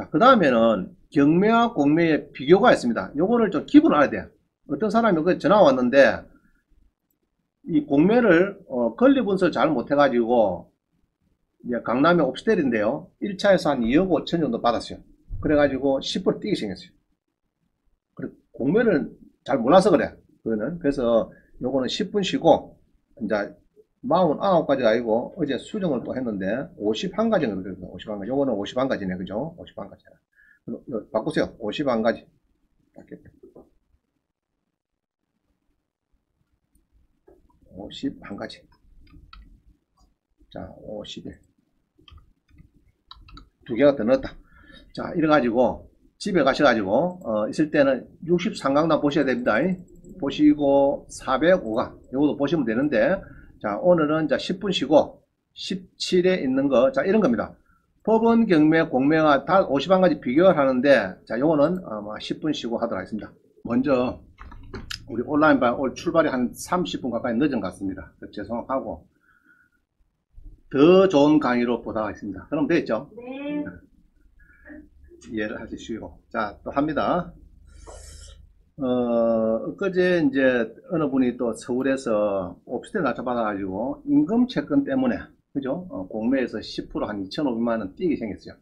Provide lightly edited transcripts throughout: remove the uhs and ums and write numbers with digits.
자, 그 다음에는 경매와 공매의 비교가 있습니다. 요거를 좀 기본을 알아야 돼요. 어떤 사람이 그 전화 왔는데 이 공매를 권리분설 잘 못해가지고 이제 강남의 옵스텔인데요. 1차에서 한 2억 5천 정도 받았어요. 그래가지고 10% 뛰게 생겼어요. 그래, 공매를 잘 몰라서 그래. 그거는. 그래서 요거는 10분 쉬고 이제 49가지가 아니고 어제 수정을 또 했는데 51가지는 그래서 51가지. 요거는 51가지네. 그죠? 51가지. 바꾸세요. 51가지. 51가지. 자, 51. 두 개가 더 넣었다. 자, 이래가지고 집에 가셔가지고 있을 때는 63강단 보셔야 됩니다. 보시고 405강 요것도 보시면 되는데, 자, 오늘은 자 10분 쉬고 17에 있는 거, 자, 이런 겁니다. 법원, 경매, 공매가 다 51가지 비교를 하는데, 자, 요거는 10분 쉬고 하도록 하겠습니다. 먼저 우리 온라인반 오늘 출발이 한 30분 가까이 늦은 것 같습니다. 죄송하고 더 좋은 강의로 보도록 하겠습니다. 그럼 되겠죠? 네. 이해를 하시시고. 자, 또 합니다. 엊그제 이제 어느 분이 또 서울에서 오피스텔 낮춰받아가지고 임금 채권 때문에, 그죠? 공매에서 10%한 2,500만원 뛰게 생겼어요.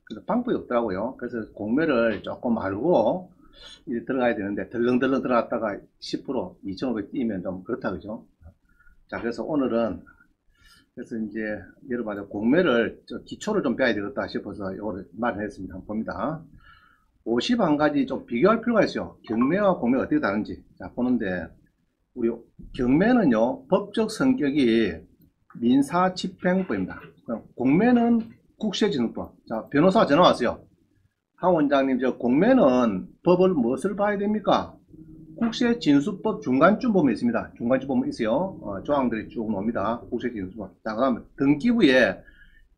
그래서 방법이 없더라고요. 그래서 공매를 조금 알고 이제 들어가야 되는데, 덜렁덜렁 들어갔다가 10% 2,500 뛰면 좀 그렇다, 그죠? 자, 그래서 오늘은 그래서 이제 여러분 공매를 기초를 좀 배워야 되겠다 싶어서 이거를 말을 했습니다. 한번 봅니다. 51가지 좀 비교할 필요가 있어요. 경매와 공매가 어떻게 다른지. 자, 보는데 우리 경매는요 법적 성격이 민사집행법입니다. 공매는 국세징수법. 자, 변호사가 전화 왔어요. 하 원장님, 저 공매는 법을 무엇을 봐야 됩니까? 국세징수법 중간쯤 보면 있습니다. 중간쯤 보면 있어요. 조항들이 쭉 나옵니다. 국세징수법. 자, 그 다음에 등기부에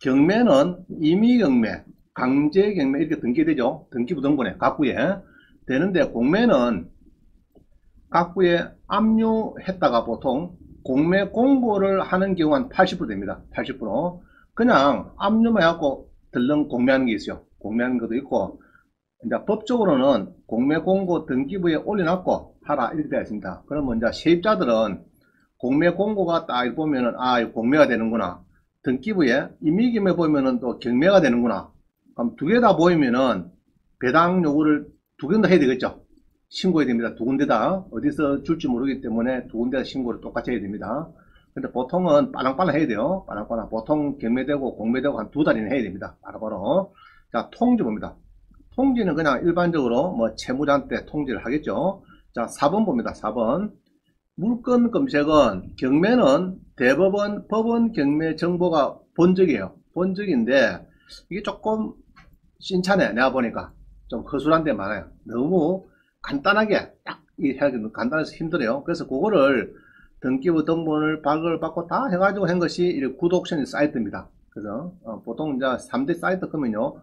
경매는 임의경매, 강제경매 이렇게 등기되죠. 등기부 등본에 각부에 되는데, 공매는 각부에 압류했다가 보통 공매 공고를 하는 경우는 80% 됩니다. 80%. 그냥 압류만 해갖고 덜렁 공매하는 게 있어요. 공매하는 것도 있고, 이제 법적으로는 공매 공고 등기부에 올려놨고 하라 이렇게 되어 있습니다. 그러면 이제 세입자들은 공매 공고가 딱 보면은 이거 공매가 되는구나. 등기부에 임의경매 보면은 또 경매가 되는구나. 그럼 두 개 다 보이면은 배당 요구를 두 군데 해야 되겠죠. 신고해야 됩니다. 두 군데 다 어디서 줄지 모르기 때문에 두 군데 다 신고를 똑같이 해야 됩니다. 근데 보통은 빠랑빠랑 해야 돼요. 빠랑빠랑. 보통 경매되고 공매되고 한 두 달이나 해야 됩니다. 바로바로. 자, 통지 봅니다. 통지는 그냥 일반적으로 뭐 채무자 때 통지를 하겠죠. 자, 4번 봅니다. 4번. 물건 검색은 경매는 대법원, 법원 경매 정보가 본적이에요. 본적인데 이게 조금 신차네. 내가 보니까 좀 허술한 데 많아요. 너무 간단하게 딱 해야 되는, 간단해서 힘들어요. 그래서 그거를 등기부 등본을 발급을 받고 다 해가지고 한 것이 이 굿옥션 사이트입니다. 그래서 보통 이제 3대 사이트 끄면요,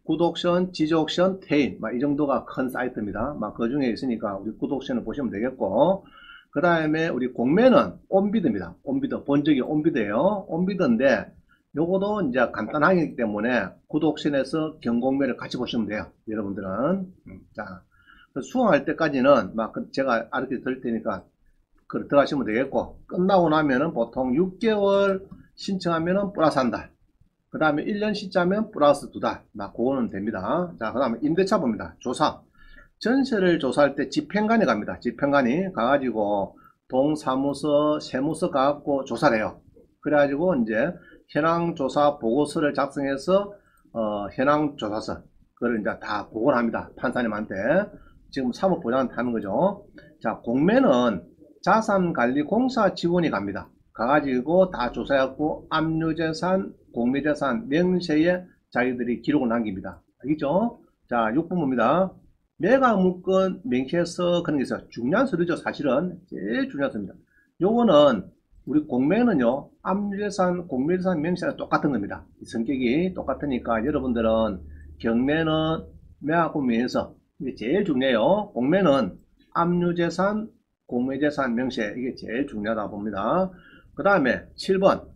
굿옥션, 지지옥션, 테인 이 정도가 큰 사이트입니다. 그 중에 있으니까 우리 굿옥션을 보시면 되겠고, 그 다음에 우리 공매는 온비드입니다. 온비드, 본적이 온비드예요. 온비드인데 요거도 이제 간단하기 때문에 굿옥션에서 경공매를 같이 보시면 돼요. 여러분들은. 자, 수강할 때까지는 제가 알려 드릴 테니까 들어가시면 되겠고, 끝나고 나면은 보통 6개월 신청하면은 플러스 한 달, 그 다음에 1년 시자면 플러스 2달, 그거는 됩니다. 자, 그 다음에 임대차 봅니다. 조사. 전세를 조사할 때 집행관이 갑니다. 집행관이 가가지고 동사무소, 세무서 가갖고 조사를 해요. 그래가지고 이제 현황조사 보고서를 작성해서 현황조사서 그걸 이제 다 보고를 합니다. 판사님한테. 지금 사무보장한테 하는 거죠. 자, 공매는 자산관리공사 직원이 갑니다. 가가지고 다 조사해갖고 압류재산, 공매재산 명세에 자기들이 기록을 남깁니다. 알겠죠? 자, 6번 봅니다. 매각물건 명시해서 그런 게 있어요. 중요한 서류죠. 사실은 제일 중요한 서류입니다. 요거는 우리 공매는요, 압류재산, 공매재산 명시가 똑같은 겁니다. 성격이 똑같으니까 여러분들은 경매는 매각물 명시서 이게 제일 중요해요. 공매는 압류재산, 공매재산 명세, 이게 제일 중요하다 봅니다. 그 다음에 7번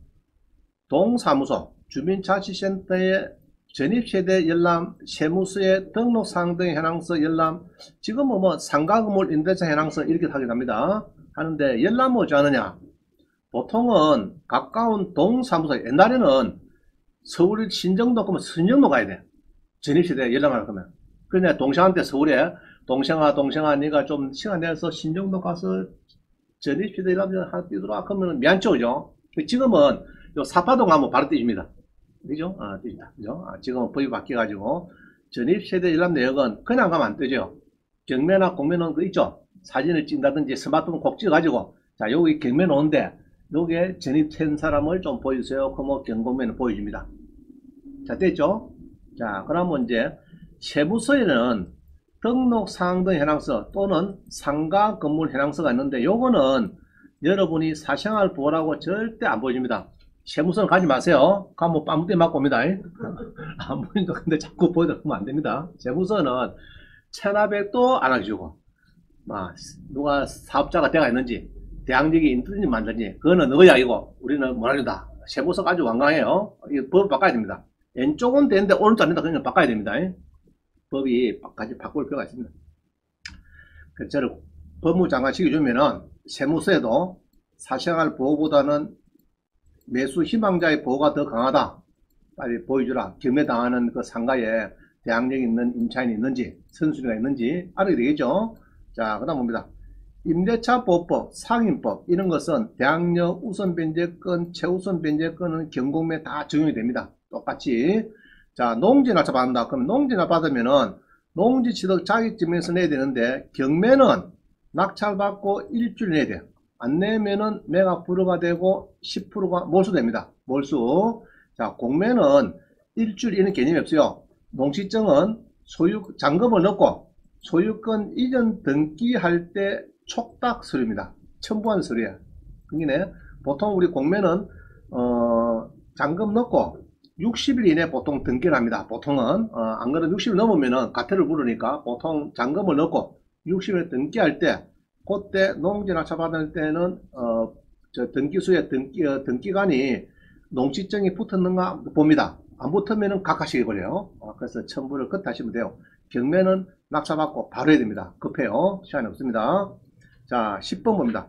동사무소, 주민자치센터에 전입세대 열람, 세무서의 등록사항 등의 해당서 열람, 지금은 뭐 상가건물 임대차 해당서 이렇게 하게 됩니다. 하는데 열람 오지 않느냐? 보통은 가까운 동사무소, 옛날에는 서울 신정도 가면 신정도 가야 돼. 전입세대 열람하려 그러면. 그러냐, 동생한테 서울에, 동생아, 네가 좀 시간 내서 신정도 가서 전입세대 열람 하나 뛰더라. 그러면 미안치 오죠? 지금은 요 사파동 가면 바로 뛰집니다. 그죠? 뛴다. 그죠? 지금은 법이 바뀌어가지고, 전입세대 열람 내역은 그냥 가면 안 뜨죠. 경매나 공매는 그 있죠? 사진을 찍는다든지 스마트폰 꼭 찍어가지고, 자, 여기 경매 놓은데, 요게 전입된 사람을 좀 보여주세요. 그러면 경공매는 보여줍니다. 자, 됐죠? 자, 그러면 이제, 세무서에는 등록사항 등 해당서 또는 상가 건물 해당서가 있는데, 요거는 여러분이 사생활 보호라고 절대 안 보여줍니다. 세무서는 가지 마세요. 가면 뺨때 맞고 옵니다. 안 보인다. 근데 자꾸 보여드리면 안 됩니다. 세무서는 체납액도 안 하시고, 누가 사업자가 돼가 있는지, 대항력이 있든지 만든지, 그거는 너의 이고 우리는 뭐라준다. 세무서 가지고 완강해요. 이 법을 바꿔야 됩니다. 왼쪽은 되는데 오른쪽 안 된다. 그러니까 바꿔야 됩니다. 법이 같이 바꿀 필요가 있습니다. 그래서 저를 법무장관 시켜주면은 세무서에도 사생활 보호보다는 매수 희망자의 보호가 더 강하다. 빨리 보여주라. 경매당하는 그 상가에 대항력이 있는 임차인이 있는지, 선순위가 있는지 알아야 되겠죠. 자, 그 다음 봅니다. 임대차 보호법, 상인법 이런 것은 대항력 우선 변제권, 최우선 변제권은 경공매 다 적용이 됩니다. 똑같이. 자, 농지납차 받는다. 그럼 농지납 받으면은 농지 취득 자격증에서 내야 되는데 경매는 낙찰받고 일주일 내야 돼요. 안 내면은 매각 불허가 되고 10%가 몰수됩니다. 몰수. 자, 공매는 일주일 이런 개념이 없어요. 농지증은 잔금을 넣고 소유권 이전 등기할 때 촉탁 서류입니다. 첨부한 서류야. 그게 보통 우리 공매는 잔금 넣고 60일 이내 보통 등기를 합니다. 보통은 안 그러면 60일 넘으면은 가태를 부르니까 보통 잔금을 넣고 60일 등기할 때 그때 농지 낙찰 받을 때는 저 등기소에 등기관이 농지증이 붙었는가 봅니다. 안 붙으면은 각하시게 버려요. 그래서 첨부를 그때 하시면 돼요. 경매는 낙찰받고 바로 해야 됩니다. 급해요. 시간이 없습니다. 자, 10번 봅니다.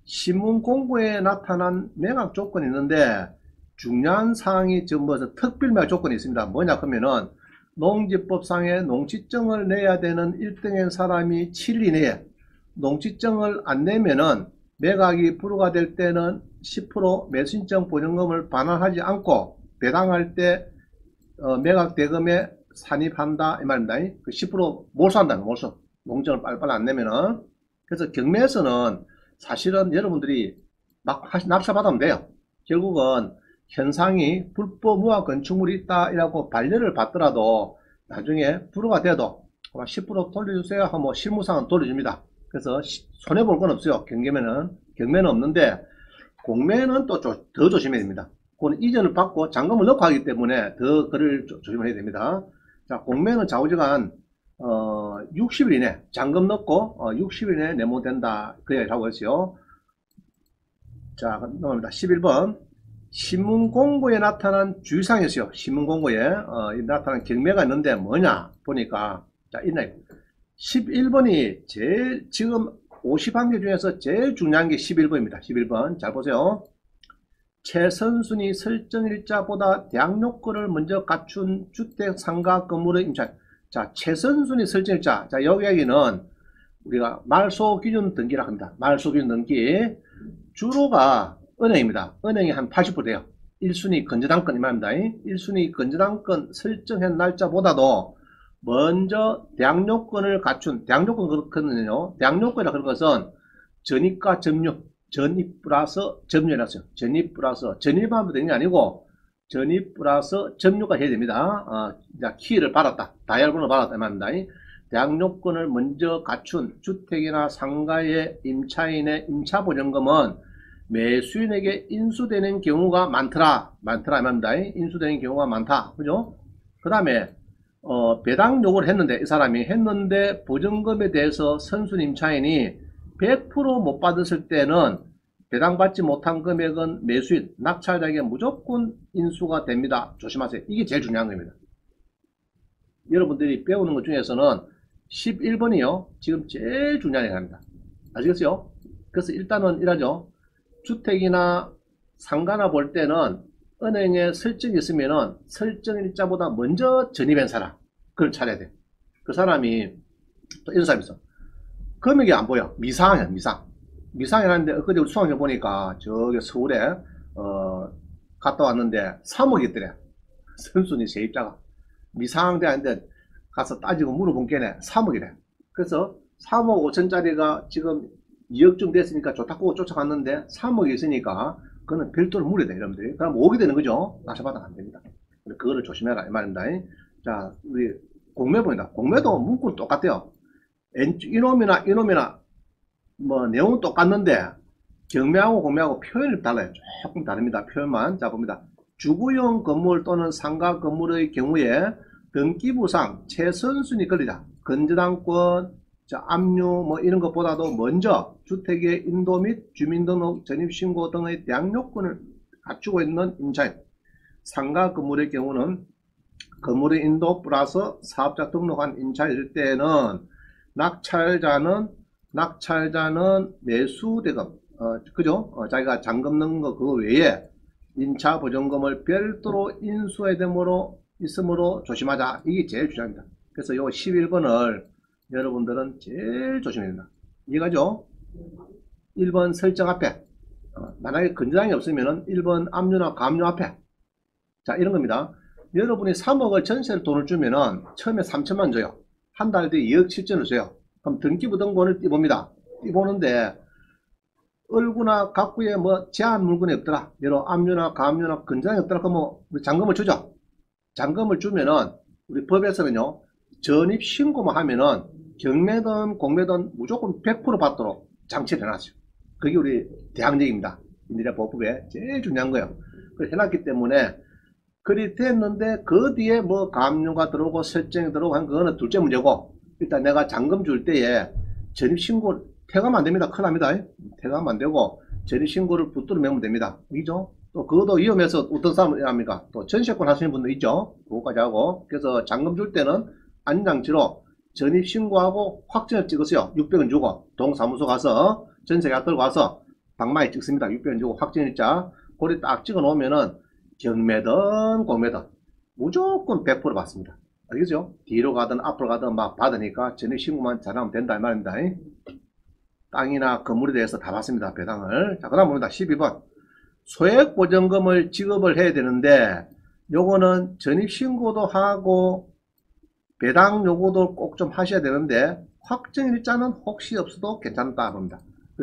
신문 공고에 나타난 매각 조건이 있는데 중요한 사항이 전부 특별 매각 조건이 있습니다. 뭐냐 그러면은 농지법상에 농지증을 내야 되는 1등의 사람이 7일 이내에 농지증을 안 내면은 매각이 불허가 될 때는 10% 매수인증 보증금을 반환하지 않고 배당할 때 매각 대금에 산입한다 이 말입니다. 그 10% 몰수한다는 몰수. 농지증을 빨리빨리 안 내면은. 그래서 경매에서는 사실은 여러분들이 막 납찰받으면 돼요. 결국은 현상이 불법 무화 건축물이 있다 이라고 반려를 받더라도 나중에 불허가 돼도 10% 돌려주세요 하면 실무상은 돌려줍니다. 그래서 손해볼 건 없어요. 경매는 없는데 공매는 또 더 조심해야 됩니다. 그건 이전을 받고 잔금을 넣고 하기 때문에 더 그를 조심해야 됩니다. 자, 공매는 좌우지간 60일 이내 잔금 넣고 60일 이내 내면 된다 그 얘기를 하고 있어요. 자, 넘어갑니다. 11번 신문 공고에 나타난 주의사항이 있어요. 신문 공고에 나타난 경매가 있는데 뭐냐 보니까 자 있나요? 11번이 제일 지금 50한 개 중에서 제일 중요한 게 11번입니다. 11번 잘 보세요. 최선순위 설정일자보다 대항요건을 먼저 갖춘 주택 상가 건물의 임차. 자, 최선순위 설정일자. 자, 여기 여기는 우리가 말소기준 등기라고 합니다. 말소기준 등기. 주로가 은행입니다. 은행이 한 80% 돼요. 1순위 건저당권 이말입니다. 1순위 건저당권 설정한 날짜보다도 먼저 대항요건을 갖춘, 대항요건 그렇거든요. 대항요건이라 그런 것은 전입과 점유, 전입 플러스 점유라서요. 전입 플러스, 전입하면 되는 게 아니고 전입 플러스 점유가 해야 됩니다. 키를 받았다. 다이얼번호 받았다. 이 말입니다. 대항요건을 먼저 갖춘 주택이나 상가의 임차인의 임차보증금은 매수인에게 인수되는 경우가 많더라. 이 말입니다. 인수되는 경우가 많다. 그죠? 그 다음에 배당 요구를 했는데 이 사람이 했는데 보증금에 대해서 선순위 임차인이 100% 못 받았을 때는 배당받지 못한 금액은 매수인 낙찰자에게 무조건 인수가 됩니다. 조심하세요. 이게 제일 중요한 겁니다. 여러분들이 배우는 것 중에서는 11번이요. 지금 제일 중요한 얘기입니다. 아시겠어요? 그래서 일단은 이러죠. 주택이나 상가나 볼 때는 은행에 설정이 있으면은 설정일자보다 먼저 전입한 사람, 그걸 찾아야 돼. 그 사람이 또 이런 사람이 있어. 금액이 안 보여. 미상이야, 미상. 미상이라는데 엊그제 우리 수학여 보니까 저기 서울에 갔다 왔는데 3억이 있더래. 선순위 세입자가. 미상대한테 가서 따지고 물어본 게네 3억이래. 그래서 3억 5천짜리가 지금 2억쯤 됐으니까 좋다고 쫓아갔는데 3억이 있으니까 그거는 별도로 물어야 돼, 여러분들이. 그럼 오게 되는 거죠. 낙찰받으면 안 됩니다. 그거를 조심해라 이 말입니다. 자, 우리 공매 보인다. 공매도 문구는 똑같아요. 이놈이나 뭐 내용은 똑같는데 경매하고 공매하고 표현이 달라요. 조금 다릅니다. 표현만. 자, 봅니다. 주거용 건물 또는 상가 건물의 경우에 등기부상 최선순위 권리자, 건저당권, 압류 뭐 이런 것보다도 먼저 주택의 인도 및 주민등록 전입신고 등의 대항 요건을 갖추고 있는 임차인. 상가 건물의 경우는 건물의 인도 플러스 사업자 등록한 임차일 때에는 낙찰자는 매수대금, 그죠? 자기가 잔금 넣은 거 그거 외에 임차 보증금을 별도로 인수해야 되므로 있으므로 조심하자. 이게 제일 중요합니다. 그래서 요 11번을 여러분들은 제일 조심해야 된다. 이해가죠? 1번 설정 앞에 만약에 건전항이 없으면은 1번 압류나 가압류 앞에, 자 이런 겁니다. 여러분이 3억을 전세를 돈을 주면은 처음에 3천만 줘요. 한 달 뒤에 2억 7천을 줘요. 그럼 등기부 등본을 띄봅니다. 띄보는데 얼구나 각구에 뭐 제한 물건이 없더라. 예로 압류나 가압류나 건전항이 없더라. 그러면 우리 잔금을 주죠. 잔금을 주면은 우리 법에서는요, 전입 신고만 하면은 경매든 공매든 무조건 100% 받도록 장치를 해놨어요. 그게 우리 대항력입니다. 인도리아 보법에 제일 중요한 거예요. 그걸 해놨기 때문에 그리 됐는데 그 뒤에 뭐 가압류가 들어오고 설정이 들어오고 한 그거는 둘째 문제고, 일단 내가 잔금 줄 때에 전입신고 태가면 안 됩니다. 큰일 납니다. 태가면 안 되고 전입신고를 붙들어 매면 됩니다. 그죠? 또 그것도 위험해서 어떤 사람이 합니까? 또 전세권 하시는 분도 있죠. 그거까지 하고. 그래서 잔금 줄 때는 안장치로 전입신고하고 확정을 찍으세요. 600원 주고 동사무소 가서 전세계약 들고 가서 방망이 찍습니다. 600원 주고 확정일자 고리 딱 찍어 놓으면은 경매든 공매든 무조건 100% 받습니다. 알겠죠? 뒤로 가든 앞으로 가든 막 받으니까 전입신고만 잘하면 된다 이 말입니다. 땅이나 건물에 대해서 다 받습니다. 배당을. 자, 그 다음 봅니다. 12번. 소액보전금을 지급을 해야 되는데 요거는 전입신고도 하고 배당 요구도 꼭 좀 하셔야 되는데 확정일자는 혹시 없어도 괜찮다 봅니다.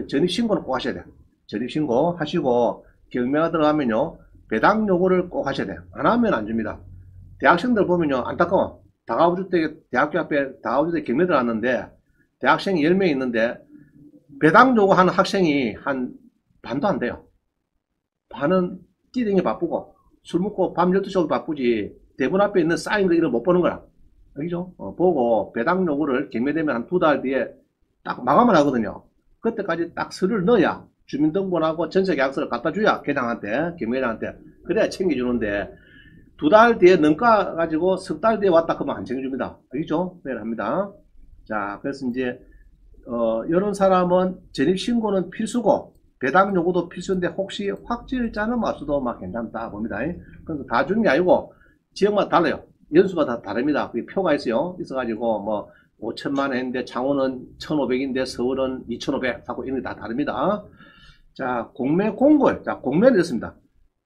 전입신고는 꼭 하셔야 돼요. 전입신고 하시고 경매가 들어가면요 배당 요구를 꼭 하셔야 돼요. 안 하면 안 줍니다. 대학생들 보면요 안타까워. 다가구주택에 대학교 앞에 다가구주택 경매 들어갔는데 대학생이 10명 있는데 배당 요구하는 학생이 한 반도 안 돼요. 반은 뛰댕이 바쁘고 술 먹고 밤 12시 바쁘지 대문 앞에 있는 쌓인 거 이런 못 보는 거라. 알죠? 보고 배당 요구를 경매되면 한 2달 뒤에 딱 마감을 하거든요. 그때까지 딱 서류를 넣어야 주민등본하고 전세계약서를 갖다 줘야 계장한테 경매장한테 그래야 챙겨주는데 2달 뒤에 넘가 가지고 석 달 뒤에 왔다 그러면 안 챙겨줍니다. 알죠? 그래야 합니다. 자, 그래서 이제 이런 사람은 전입신고는 필수고 배당 요구도 필수인데 혹시 확정일자는 없어도 막 괜찮다 봅니다. 그래서 다 주는 게 아니고 지역마다 달라요. 연수가 다 다릅니다. 그게 표가 있어요. 있어가지고 뭐 5천만 원인데 창원은 1,500인데 서울은 2,500 하고 이런 게 다 다릅니다. 자, 공매 공고일. 자, 공매를 했습니다.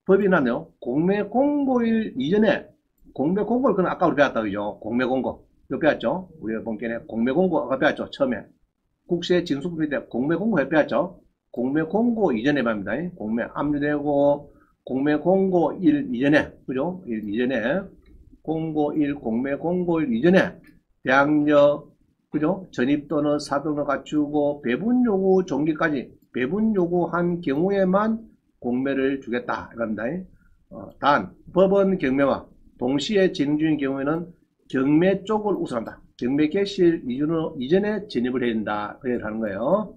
법이 나네요. 공매 공고일 이전에 공매 공고일 그건 아까 우리 배웠다 그죠? 공매 공고 이거 배웠죠? 우리가 본 게네 공매 공고 아까 배웠죠? 처음에 국세 징수법일 때 공매 공고 배웠죠? 공매 공고 이전에 말입니다. 공매 압류되고 공매 공고일 이전에 그죠? 일 이전에 공고일 공매 공고일 이전에 대항력 그죠? 전입 또는 사등을 갖추고 배분 요구 종기까지 배분 요구한 경우에만 공매를 주겠다 이겁니다. 단 법원 경매와 동시에 진행 중인 경우에는 경매 쪽을 우선한다. 경매 개시일 이전에 진입을 해야 된다. 그래서 하는 거예요.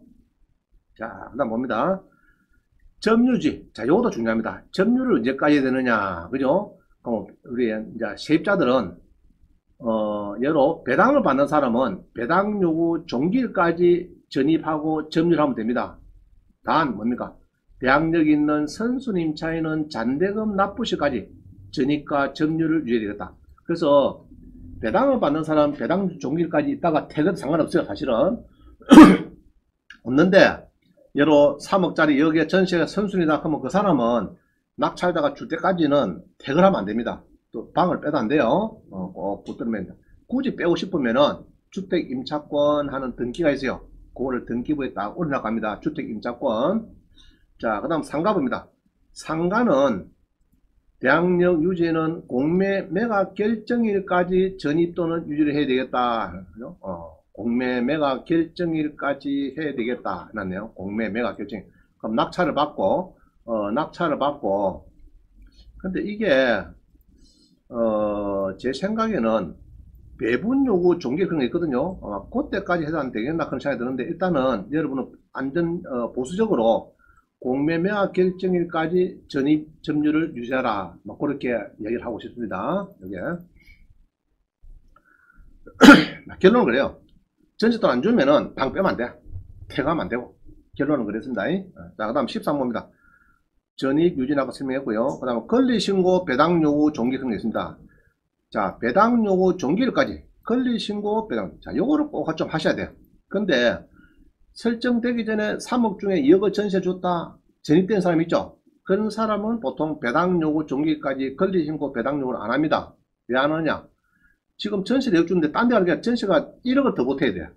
자, 그 다음 봅니다. 점유지. 자, 요것도 중요합니다. 점유를 언제까지 해야 되느냐. 그죠? 우리, 이제, 세입자들은 예로 배당을 받는 사람은 배당 요구 종기일까지 전입하고 점유하면 됩니다. 단 뭡니까? 대항력 있는 선수님 차에는 잔대금 납부 시까지 전입과 점유를 유예되겠다 그래서 배당을 받는 사람 배당 종기일까지 있다가 퇴근 상관없어요. 사실은 없는데 예로 3억짜리 여기에 전세가 선순위다 하면 그 사람은 낙찰자가 줄 때까지는 퇴근하면 안 됩니다. 또 방을 빼도 안 돼요. 꼭 붙들면 굳이 빼고 싶으면은 주택 임차권 하는 등기가 있어요. 그거를 등기부에 딱 올려놔고 합니다. 주택 임차권. 자, 그 다음 상가입니다. 상가는 대항력 유지는 공매 매각 결정일까지 전입 또는 유지를 해야 되겠다. 공매 매각 결정일까지 해야 되겠다. 해놨네요. 공매 매각 결정. 그럼 낙찰을 받고, 근데 이게, 제 생각에는 배분 요구 종계 그런 게 있거든요. 그때까지 해도 안 되겠나 그런 생각이 드는데 일단은 여러분은 보수적으로 공매 매각 결정일까지 전입 점유를 유지하라. 뭐 그렇게 얘기를 하고 싶습니다. 여기에. 결론은 그래요. 전세돈 안 주면은 방 빼면 안 돼. 퇴가하면 안 되고. 결론은 그랬습니다. 자, 그 다음 13호입니다. 전입 유지라고 설명했고요. 그 다음 권리신고 배당 요구 종기 그런 게 있습니다. 자, 배당 요구 종기일까지 권리신고 배당. 자, 요거를 꼭 좀 하셔야 돼요. 근데 설정되기 전에 3억 중에 2억을 전세 줬다 전입된 사람 있죠. 그런 사람은 보통 배당 요구 종기까지 권리신고 배당 요구를 안 합니다. 왜 안 하느냐? 지금 전세를 2억 주는데 딴 데 가니까 전세가 1억을 더 보태야 돼요.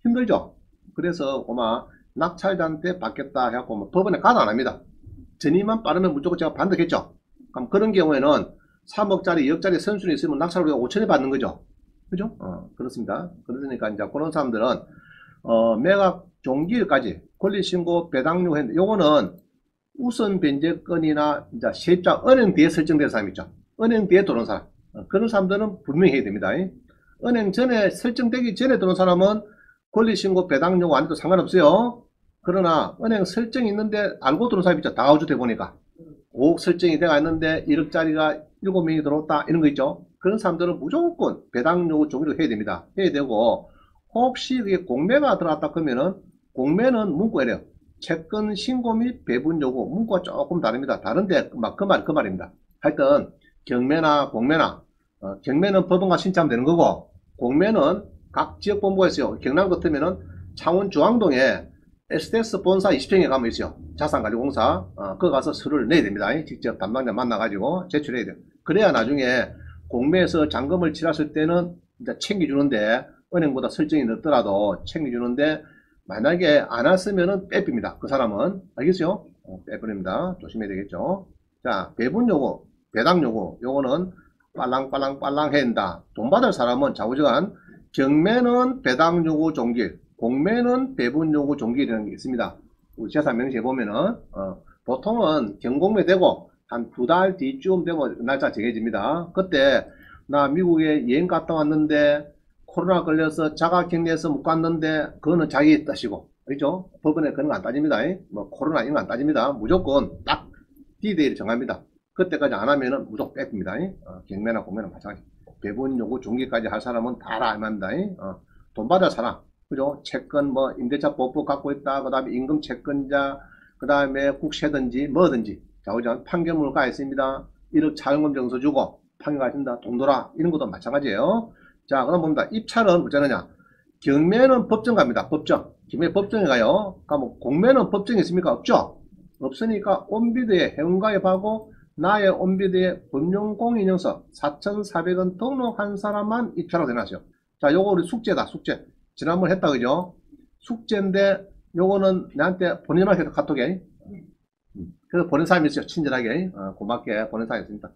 힘들죠. 그래서 아마 낙찰자한테 받겠다 해갖고 뭐 법원에 가도 안 합니다. 전입만 빠르면 무조건 제가 반대겠죠. 그럼 그런 경우에는 3억짜리 2억짜리 선순위 있으면 낙찰을 5천에 받는 거죠. 그죠? 그렇습니다. 그러니까 이제 그런 사람들은 매각 종기일까지 권리신고 배당료 했는데 요거는 우선 변제권이나 이제 세입자 은행 뒤에 설정된 사람 있죠. 은행 뒤에 들어온 사람. 그런 사람들은 분명히 해야 됩니다. 은행 전에 설정되기 전에 들어온 사람은 권리신고 배당료 안 해도 상관없어요. 그러나 은행 설정이 있는데 알고 들어온 사람 있죠. 다가주택 보니까 5억 설정이 돼가 있는데 1억짜리가 7명이 들어왔다 이런 거 있죠. 그런 사람들은 무조건 배당료 종료를 해야 됩니다. 해야 되고 혹시 그게 공매가 들어왔다 그러면은 공매는 문구가 이래요. 채권 신고 및 배분 요구 문구가 조금 다릅니다. 다른데 그 말입니다. 하여튼 경매나 공매나 경매는 법원과 신청하면 되는 거고 공매는 각 지역본부가 있어요. 경남 같으면은 창원 중앙동에 SDS 본사 20평에 가면 있어요. 자산관리공사. 그거 가서 서류를 내야 됩니다. 직접 담당자 만나가지고 제출해야 돼요. 그래야 나중에 공매에서 잔금을 치렀을 때는 이제 챙겨주는데, 은행보다 설정이 늦더라도 챙겨주는데, 만약에 안 왔으면은 빼깁니다. 그 사람은. 알겠어요? 빼버립니다. 조심해야 되겠죠. 자, 배분 요구, 배당 요구. 요거는 빨랑빨랑 해야 된다. 돈 받을 사람은 좌우지간 경매는 배당 요구 종길, 공매는 배분 요구 종길이라는 게 있습니다. 우리 재산 명시에 보면은 보통은 경공매 되고 한 2달 뒤쯤 되면 날짜 정해집니다. 그때 나 미국에 여행 갔다 왔는데 코로나 걸려서 자가격리해서 못 갔는데 그거는 자기 뜻이고 그렇죠? 법원에 그런 거 안 따집니다. 뭐 코로나 이런 거 안 따집니다. 무조건 딱 디데이를 정합니다. 그때까지 안 하면은 무조건 뺏깁니다. 경매나 공매나 마찬가지. 배분 요구 종기까지 할 사람은 다 알아야 합니다. 돈 받을 사람, 그죠? 채권, 뭐, 임대차 보법 갖고 있다. 그 다음에 임금 채권자, 그 다음에 국세든지 뭐든지. 자, 오전 판결문가 있습니다. 1억 차용금 정서 주고, 판결하신다. 돈 돌아. 이런 것도 마찬가지예요. 자, 그럼 봅니다. 입찰은 어쩌느냐? 경매는 법정 갑니다. 법정. 경매 법정에 가요. 그럼 공매는 법정에 있습니까? 없죠? 없으니까 온비드에 회원가입하고 나의 온비드에 법령공인증서 4,400원 등록한 사람만 입찰하고 되나죠. 자, 요거 우리 숙제다. 숙제. 지난번 했다 그죠? 숙제인데 요거는 나한테 본인만 해도 카톡에 그래서 보낸 사람이 있어요. 친절하게 고맙게 보낸 사람이 있습니다.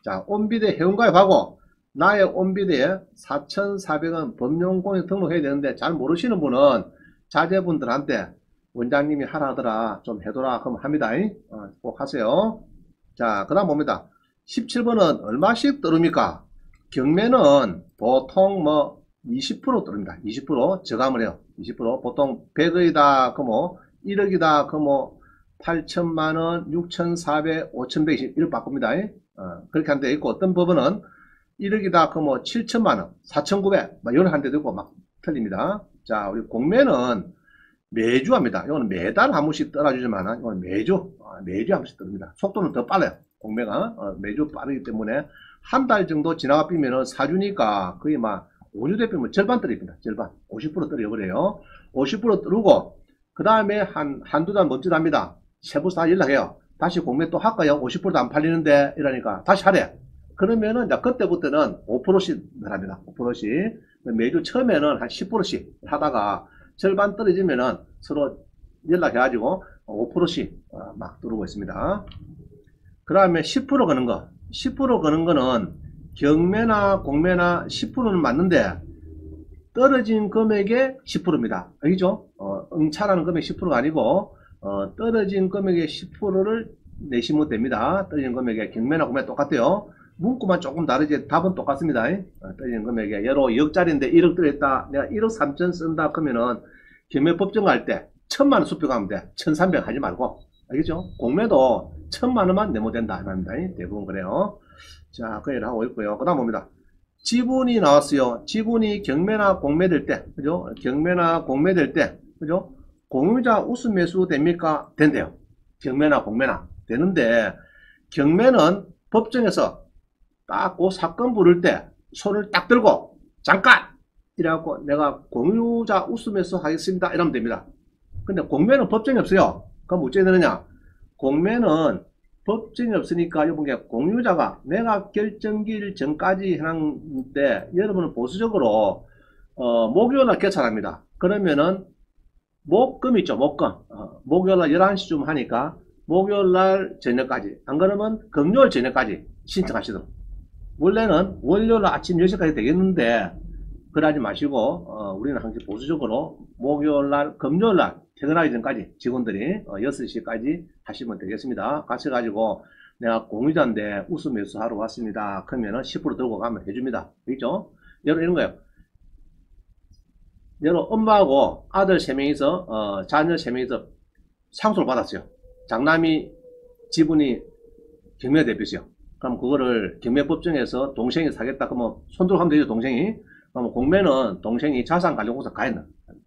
자, 온비드에 회원가입하고 나의 온비드에 4,400원 법령공인 등록해야 되는데 잘 모르시는 분은 자제분들한테 원장님이 하라 하더라 좀 해둬라 그럼 합니다. 꼭 하세요. 자, 그 다음 봅니다. 17번은 얼마씩 떨어집니까? 경매는 보통 뭐 20% 떨어집니다. 20% 저감을 해요. 20% 보통 100억이다 그뭐 1억이다 그뭐 8천만원 6,400 5,120 이렇게 바꿉니다. 그렇게 한 데 있고 어떤 법원은 1억이다 그러면 7천만원, 4,900, 막 이런 한 대도 있고 막 틀립니다. 자, 우리 공매는 매주 합니다. 이거는 매달 한 번씩 떨어지지만 이거는 매주 한 번씩 뜹니다. 속도는 더 빨라요. 공매가 매주 빠르기 때문에 한 달 정도 지나가 삐면은 사주니까 거의 막 5주 대비면 절반 떨어집니다. 절반 50% 떨어져버려요. 50% 떨고 그 다음에 한두 달 멋지답니다. 세부서 다 연락해요. 다시 공매 또 할까요? 50%도 안 팔리는데 이러니까 다시 하래. 그러면은 이제 그때부터는 5%씩 합니다. 5%씩 매주 처음에는 한 10%씩 하다가 절반 떨어지면은 서로 연락해가지고 5%씩 막 들어오고 있습니다. 그 다음에 10% 거는 거. 10% 거는 거는 경매나 공매나 10%는 맞는데 떨어진 금액의 10%입니다. 알겠죠? 응찰하는 금액 10%가 아니고 떨어진 금액의 10%를 내시면 됩니다. 떨어진 금액의 경매나 공매 똑같아요. 문구만 조금 다르지 답은 똑같습니다. 떨어진 금액에 예로 2억짜리인데 1억 들어있다. 내가 1억 3천 쓴다 그러면은 경매 법정 갈 때 1,000만원 수표 가면 돼. 1,300 하지 말고. 알겠죠? 공매도 1,000만원만 내면 된다. 합니다. 대부분 그래요. 자, 그 얘기를 하고 있고요. 그 다음 봅니다. 지분이 나왔어요. 지분이 경매나 공매 될 때, 그죠? 경매나 공매 될 때, 그죠? 공유자 우수 매수 됩니까? 된대요. 경매나 공매나 되는데 경매는 법정에서 딱 그 사건 부를 때 손을 딱 들고 잠깐! 이래갖고 내가 공유자 우수 매수 하겠습니다. 이러면 됩니다. 근데 공매는 법정이 없어요. 그럼 어찌해야 되느냐? 공매는 법정이 없으니까 요번 게 공유자가 내가 결정기일 전까지 해놨는데 여러분은 보수적으로 목요일날 개찰합니다. 그러면은 목금 있죠. 목금. 목요일날 11시쯤 하니까 목요일날 저녁까지 안 그러면 금요일 저녁까지 신청하시도록. 원래는 월요일날 아침 10시까지 되겠는데 그러지 마시고 우리는 항상 보수적으로 목요일날 금요일날 퇴근하기 전까지 직원들이 6시까지 하시면 되겠습니다. 가셔가지고 내가 공유자인데 우수 매수하러 왔습니다. 그러면은 10% 들고 가면 해줍니다. 알겠죠? 여러분 이런 거예요. 여러분 엄마하고 아들 3명이서 자녀 3명이서 상속을 받았어요. 장남이 지분이 경매 대표세요. 그럼 그거를 경매법정에서 동생이 사겠다 그러면 손들고 하면 되죠. 동생이. 그럼 공매는 동생이 자산관리공사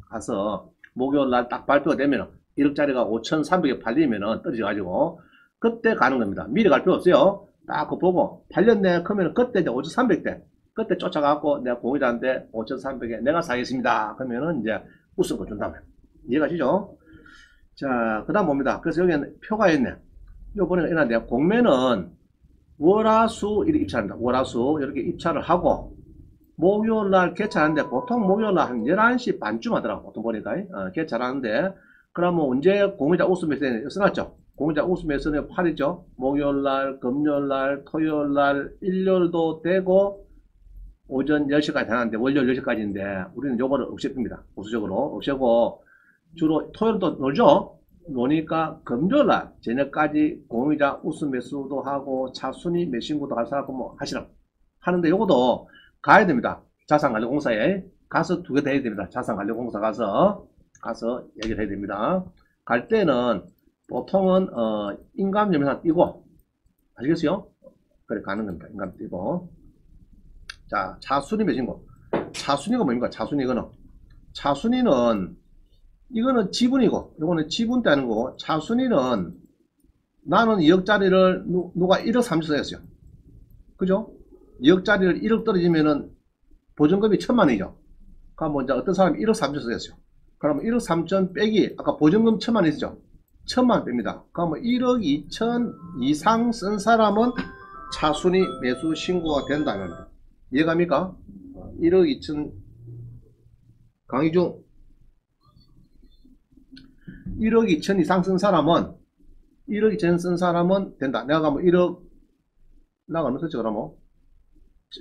가서 목요일날 딱 발표가 되면 1억짜리가 5,300에 팔리면은 떨어져가지고 그때 가는 겁니다. 미리 갈 필요 없어요. 딱 그거 보고 팔렸네 그러면 그때 이제 5,300대 그때 쫓아가고 내가 공유자인데 5,300에 내가 사겠습니다. 그러면은 이제 우승을 준다면 이해가시죠? 자, 그 다음 봅니다. 그래서 여기는 표가 있네. 요번에 내가 공매는 월화수 이렇게 입찰합니다. 월화수 이렇게 입찰을 하고 목요일날 개찰하는데 보통 목요일날 한 11시 반쯤 하더라고. 보통 보니까 개찰하는데 그러면 언제 공유자 우수매수에 써놨죠? 공유자 우수매수는 8이죠. 목요일날, 금요일날, 토요일날, 일요일도 되고 오전 10시까지 하는데 월요일 10시까지인데 우리는 요거를 없앱니다. 보수적으로 없애고 주로 토요일도 놀죠. 노니까 금요일날 저녁까지 공유자 우수매수도 하고 차순위 매신구도 할 사람 뭐 하시라 하는데 요것도 가야 됩니다. 자산관리공사에 가서 2개 다 해야 됩니다. 자산관리공사 가서 얘기를 해야 됩니다. 갈 때는 보통은 인감점에서 띄고 아시겠어요? 그래 가는 겁니다. 인감 띄고 자 차순위 매신구 차순위가 뭡니까? 차순위는 이거는 지분이고 이거는 지분 따는 거고 차순위는 나는 2억짜리를 누가 1억 3천 썼어요. 그죠? 2억짜리를 1억 떨어지면은 보증금이 1,000만원이죠. 그럼 이제 어떤 사람이 1억 3천 썼어요. 그러면 1억 3천 빼기 아까 보증금 1,000만원 있었죠. 1,000만원 뺍니다. 그러면 1억 2천 이상 쓴 사람은 차순위 매수 신고가 된다는 겁니다. 이해갑니까? 1억 2천 강의중 1억 2천 이상 쓴 사람은 1억 2천 쓴 사람은 된다. 내가 가면 1억 나가 얼마 썼지 그러면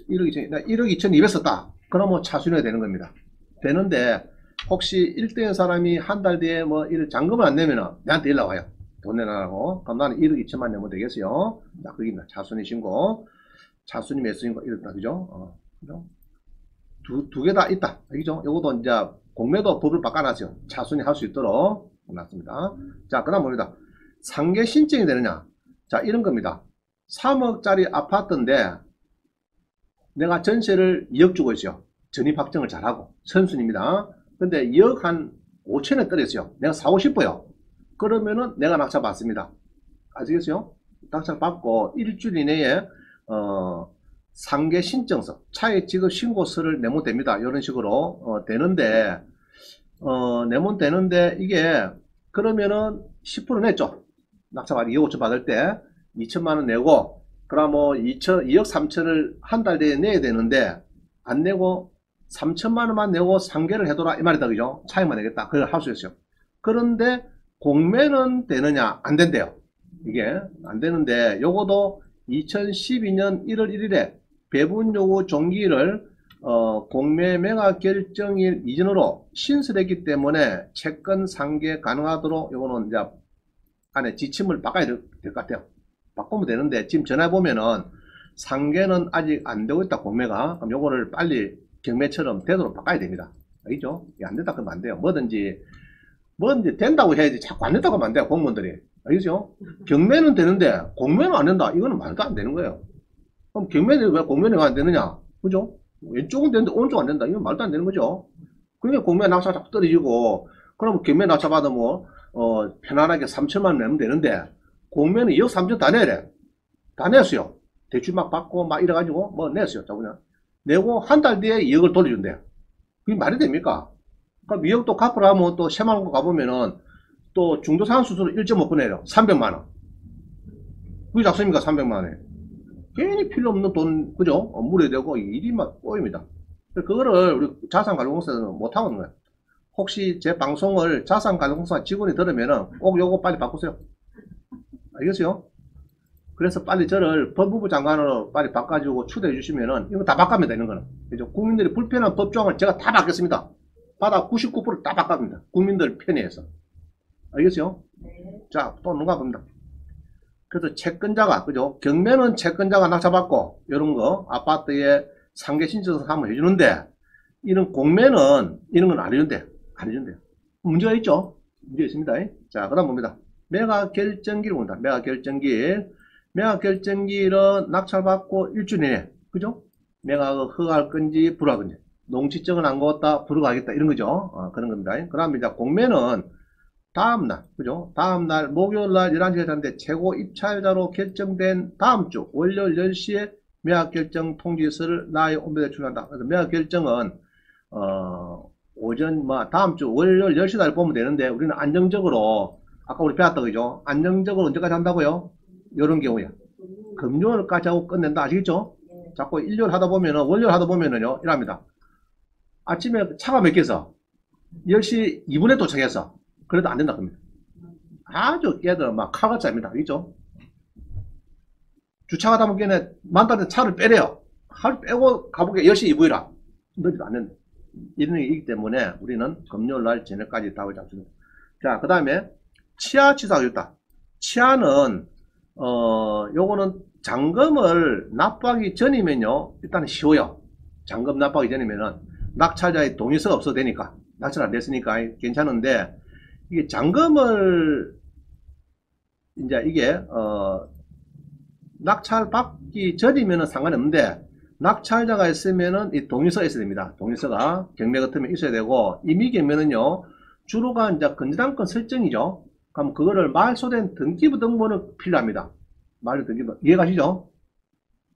1억 2천, 나 1억 2천 2백 썼다. 그러면 차순위가 되는 겁니다. 되는데 혹시 1등인 사람이 한 달 뒤에 뭐 잔금을 안 내면은 내한테 연락 와요. 돈 내놔라고. 그럼 나는 1억 2천만 내면 되겠어요. 자, 그게입니다. 차순위 신고. 차순위 매수 신고 이렇다. 그죠? 그죠? 두 개 다 있다. 그죠? 요것도 이제 공매도 법을 바꿔놨어요. 차순위 할 수 있도록 해놨습니다. 자, 그 다음 뭡니다. 상계 신청이 되느냐? 자, 이런 겁니다. 3억짜리 아파트인데 내가 전세를 2억 주고 있어요. 전입 확정을 잘하고 선순입니다. 근데 2억 한 5천에 떨어졌어요. 내가 사고 싶어요. 그러면은 내가 낙찰 받습니다. 아시겠어요? 낙찰 받고 일주일 이내에 상계 신청서, 차액 지급 신고서를 내면 됩니다. 이런 식으로 되는데 내면 되는데 이게 그러면은 10% 냈죠. 낙찰 받 2억 5천 받을 때 2천만 원 내고 그럼 뭐 2억 3천을 한 달 내에 내야 되는데 안 내고 3천만 원만 내고 상계를 해둬라 이 말이다. 그죠? 차익만 내겠다. 그걸 할 수 있어요. 그런데 공매는 되느냐? 안 된대요. 이게 안 되는데 요거도 2012년 1월 1일에 배분 요구 종기를 공매 매각 결정일 이전으로 신설했기 때문에 채권 상계 가능하도록 요거는 이제 안에 지침을 바꿔야 될 것 같아요. 바꾸면 되는데 지금 전화해 보면은 상계는 아직 안 되고 있다 공매가. 그럼 요거를 빨리 경매처럼 되도록 바꿔야 됩니다. 알겠죠? 안 된다 그러면 안 돼요. 뭐든지 된다고 해야지 자꾸 안 된다고 하면 안 돼요. 공무원들이. 알겠죠? 경매는 되는데 공매는 안 된다. 이거는 말도 안 되는 거예요. 그럼 경매는 왜 공매는 안 되느냐? 그죠? 왼쪽은 되는데 오른쪽은 안 된다. 이건 말도 안 되는 거죠. 그러니까 공매 낙찰 자꾸 떨어지고 그럼 경매 낙찰 받으면 편안하게 3천만 원 내면 되는데 공매는 2억 3천 다 내야 돼. 다 냈어요. 대출 막 받고 막 이래가지고 뭐 냈어요. 자 그냥 내고 한 달 뒤에 2억을 돌려준대요. 그게 말이 됩니까? 그럼 2억 또 갚으라 하면 또 새만금 가보면은 또 중도상환수수로 1.5분 내려 300만 원. 그게 작습니까? 300만 원에. 괜히 필요 없는 돈, 그죠? 물에대고 일이 막 꼬입니다. 그거를 우리 자산관리공사에서는 못하고 있는 거예요. 혹시 제 방송을 자산관리공사 직원이 들으면은 꼭 요거 빨리 바꾸세요. 알겠어요? 그래서 빨리 저를 법무부 장관으로 빨리 바꿔주고 추대해 주시면은 이거 다 바꾸면 되는 거는. 그죠? 국민들이 불편한 법조항을 제가 다 바뀌었습니다. 바다 99%다 바꿔줍니다. 국민들 편의해서. 알겠어요? 네. 자, 또 누가 봅니다. 그래서 채권자가, 그죠? 경매는 채권자가 낙찰받고, 이런 거, 아파트에 상계 신청서 한번 해주는데, 이런 공매는, 이런 건 안 해준대. 안 해준대요. 문제가 있죠? 문제 있습니다. 자, 그 다음 봅니다. 매각 결정기를 본다. 매각 결정기. 매각 결정기는 낙찰받고 일주일 내내, 그죠? 매각을 허가할 건지, 불허할 건지. 농지증은 안 거었다, 불허하겠다, 이런 거죠. 그런 겁니다. 그 다음에 이제 공매는 다음날, 그죠? 다음날, 목요일날 11시에 잤는데 최고 입찰자로 결정된 다음주 월요일 10시에 매각 결정 통지서를 나의 온배에 출간한다. 그래서 매각 결정은, 오전, 다음주 월요일 10시 날 보면 되는데, 우리는 안정적으로, 아까 우리 배웠다, 그죠? 안정적으로 언제까지 한다고요? 이런 경우에. 금요일까지 하고 끝낸다. 아시겠죠? 자꾸 일요일 하다 보면은, 월요일 하다 보면은요, 이랍니다. 아침에 차가 막혀서 10시 2분에 도착해서 그래도 안 된다 그럽니다. 아주 걔들 막 칼같이합니다. 그죠? 주차하다 보면 만다는 차를 빼래요. 차를 빼고 가보게 10시 2분이라 너희도 안 된다. 이런 게 있기 때문에 우리는 금요일날 저녁까지 답을 잡습니다. 자, 그 다음에 치아 취소가 있다. 치아는 요거는 잔금을 납부하기 전이면요 일단 쉬워요. 잔금 납부하기 전이면은 낙찰자의 동의서가 없어도 되니까 낙찰 안 됐으니까 괜찮은데 이게 잔금을 이제 이게 낙찰 받기 전이면은 상관없는데 낙찰자가 있으면은 이 동의서가 있어야 됩니다. 동의서가 경매 같으면 있어야 되고 임의 경매는요 주로가 이제 건전한권 설정이죠. 그럼 그거를 말소된 등기부 등본은 필요합니다. 말소 등기부 이해가시죠?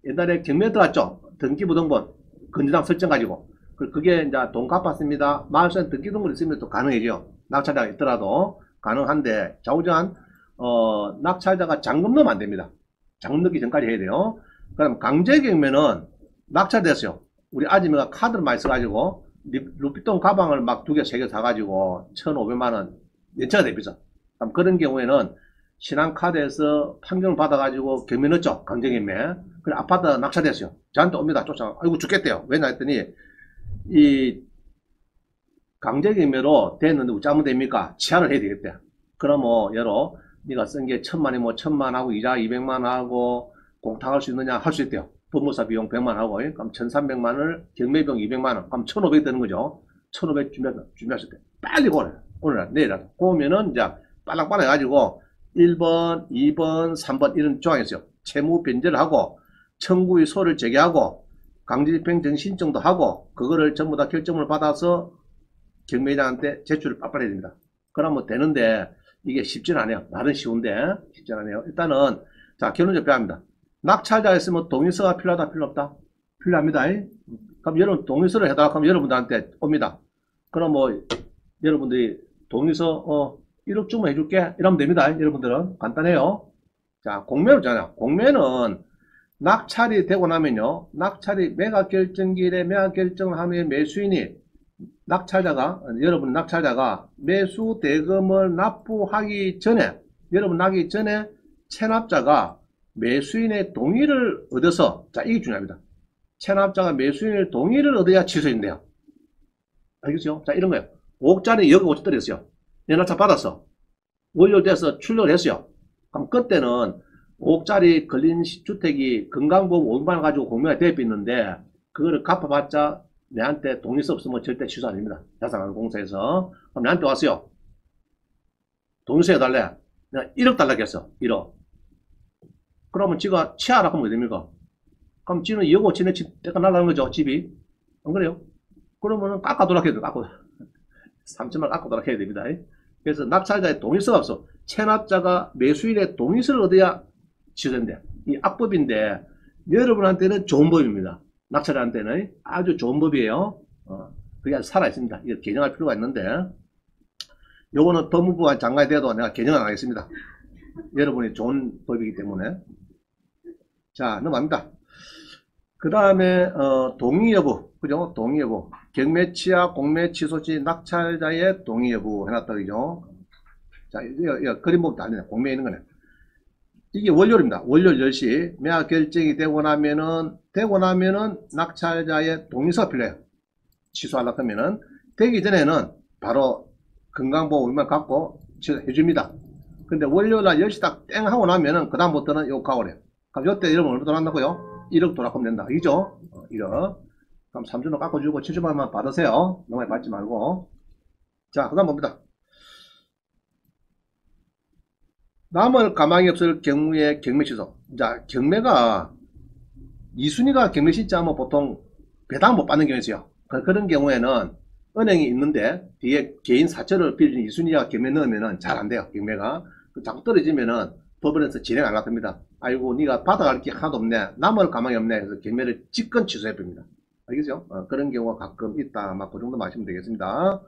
옛날에 경매 들어갔죠. 등기부 등본 건전한 설정 가지고 그게 이제 돈 갚았습니다. 말소된 등기부 등본 있으면 또 가능해져. 낙찰자가 있더라도 가능한데 좌우지간 낙찰자가 잔금 넣으면 안 됩니다. 잔금 넣기 전까지 해야 돼요. 그럼 강제경매는 낙찰됐어요. 우리 아줌마가 카드를 많이 써가지고 루피통 가방을 막 2개, 3개 사가지고 1,500만원 연체가 되비죠. 그럼 그런 경우에는 신한카드에서 판결을 받아가지고 경매 넣었죠. 강제경매. 그래 아파트 낙찰됐어요. 저한테 옵니다. 쫓아가. 아이고 죽겠대요. 왜냐 했더니 이 강제경매로 됐는데 어쩌면 됩니까? 치안을 해야 되겠대. 그럼 뭐 예로 네가 쓴 게 1,000만이 뭐 1,000만 하고 이자 200만 하고 공탁할 수 있느냐 할 수 있대요. 법무사 비용 100만 하고 그럼 1,300만을 경매 비용 200만원 그럼 1,500 되는 거죠. 1,500 준비하실 때 빨리 오늘 내일이라도 그러면은 이제 빨랑빨랑 해가지고 1번 2번 3번 이런 조항이 있어요. 채무 변제를 하고 청구의 소를 제기하고 강제집행정 신청도 하고 그거를 전부 다 결정을 받아서 경매장한테 제출을 빨리 해야 됩니다. 그러면 되는데 이게 쉽진 않아요. 나는 쉬운데 쉽진 않아요. 일단은 자 결론적으로 필요합니다. 낙찰자가 있으면 동의서가 필요하다 필요 없다? 필요합니다. 그럼 여러분 동의서를 해달라고 하면 여러분들한테 옵니다. 그럼 뭐 여러분들이 동의서 1억 주면 해줄게 이러면 됩니다. 여러분들은 간단해요. 자 공매로잖아요. 공매는 낙찰이 되고 나면요. 낙찰이 매각 결정기일에 매각 결정을 하면 매수인이 여러분 낙찰자가 매수 대금을 납부하기 전에, 여러분 나기 전에 체납자가 매수인의 동의를 얻어서, 자, 이게 중요합니다. 체납자가 매수인의 동의를 얻어야 취소인데요. 알겠죠? 자, 이런 거예요. 5억짜리 여기 5천 들였어요. 연락처 받았어. 원료돼서 출력을 했어요. 그럼 그때는 5억짜리 걸린 주택이 건강보험 500만원 가지고 공매가 대입 있는데, 그거를 갚아봤자 내한테 동의서 없으면 절대 취소 아닙니다. 자산관리공사에서. 그럼 내한테 왔어요. 동의서 해달래. 내가 1억 달라고 했어. 1억. 그러면 지가 취하라 하면 어떻게 됩니까? 그럼 지는 2억 5천에 집 때가 날라가는 거죠. 집이. 안 그래요? 그러면은 깎아도록 해야 돼. 3천만 깎아도록 해야 됩니다. 그래서 낙찰자의 동의서가 없어. 체납자가 매수인의 동의서를 얻어야 취소된대. 이 악법인데 여러분한테는 좋은 법입니다. 낙찰자한테는 아주 좋은 법이에요. 그게 아주 살아있습니다. 이거 개정할 필요가 있는데 요거는 법무부 장관이 돼도 내가 개정 안 하겠습니다. 여러분이 좋은 법이기 때문에. 자 넘어갑니다. 그 다음에 동의 여부, 그죠? 동의 여부. 경매 취하, 공매 취소 시 낙찰자의 동의 여부 해놨다, 그죠? 자, 이거 그림 보면 다 되네. 공매에 있는 거네. 이게 월요일입니다. 월요일 10시 매각 결정이 되고 나면은 낙찰자의 동의서가 필요해요. 취소하려고 하면은 되기 전에는 바로 건강보험만 갖고 취소해 줍니다. 근데 월요일날 10시 딱 땡 하고 나면은 그 다음부터는 요거 가오래요. 그럼 요때 여러분 얼마 돌아간다고요? 1억 돌아가면 된다. 이죠? 1억. 그럼 3천원 깎아주고 70만원만 받으세요. 너무 많이 받지 말고. 자, 그 다음 봅니다. 남을 가망이 없을 경우에 경매 취소. 자, 경매가 2순위가 경매 신청하면 보통 배당 못 받는 경우가 있어요. 그런 경우에는 은행이 있는데 뒤에 개인 사채를 빌린 2순위가 경매 넣으면은 잘 안 돼요. 경매가. 자꾸 떨어지면은 법원에서 진행 안 합니다. 아이고, 네가 받아갈 게 하나도 없네. 남을 가망이 없네. 그래서 경매를 직권 취소해 봅니다. 알겠죠? 그런 경우가 가끔 있다. 막 그 정도 마시면 되겠습니다.